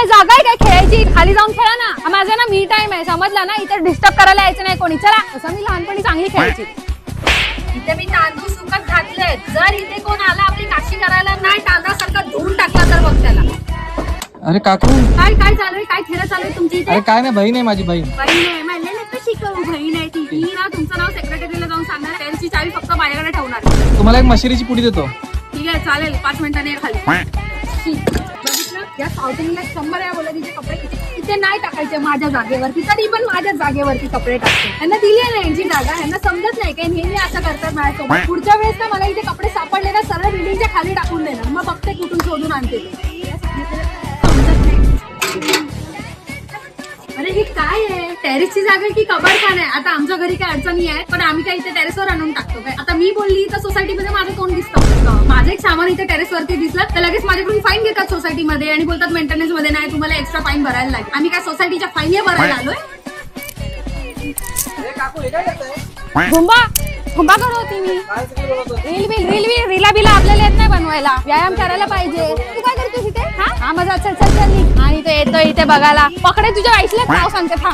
काय जागा आहे काय खेळायची? खाली जाऊन खेळा ना. माझा ना मी टाइम आहे, समजला ना? इथे डिस्टर्ब करायला यायचं नाही कोणी. चला. तसं मी लहानपणी चांगली खेळायची. इथे मी तांदूळ सुकत घातलेत. जर इथे कोण आला आपली काशी करायला नाही तांदळासारखं धुवून टाकला तर बघ त्याला. अरे काकू, काय काय चालू आहे? काय खेळ चालू आहे तुमची इथे? अरे काय नाही, बहीण आहे माझी बहीण. बहीण आहे म्हणले ना शिकवू. बहीण आहे ती. मी ना तुमचं नाव सेक्रेटरीला जाऊन सांगणार. त्यांची चावी फक्त माझ्याकडे ठेवणार. तुम्हाला एक मशिरीची पुडी देतो. ठीक आहे चालेल. 5 मिनिटांनी ये खाली. बघितलं? या साऊथिंगला 100 वेळा बोलला तिचे कपडे इथे नाही टाकायचे माझ्या जागेवरती. तरी पण माझ्या जागेवरती कपडे टाकते. यांना दिली आहे ना यांची जागा. यांना समजत नाही काय नेहमी असं करतात माझ्यासोबत. पुढच्या वेळेस ना मला इथे कपडे सापडले ना सरळ बिल्डिंगच्या खाली टाकून देणार. मग बघते कुठून शोधून आणते. अरे हे काय आहे? टेरेसची जागा की कबरखाना आहे? आता आमच्या घरी काय अडचणी आहे पण आम्ही काय इथे टेरेसवर आणून टाकतो काय? आता मी बोलली तर सोसायटीमध्ये माझं तोंड दिसतं. माझं एक सामान इथे टेरेसवरती दिसलं तर लगेच माझ्याकडून फाईन घेतात सोसायटीमध्ये आणि बोलतात मेंटेनन्स मध्ये नाही, तुम्हाला एक्स्ट्रा फाईन भरायला लागेल. आम्ही काय सोसायटीच्या फाईन भरायला आलोय? घुंबा करत होती मी. रीला बिला आपल्याला येत नाही बनवायला. व्यायाम करायला पाहिजे. तू काय करतोस इथे? हा माझा चल चल चल. आणि तो येतो इथे बघायला. पकडे तुझ्या वाईसला नाव सांगते थांब.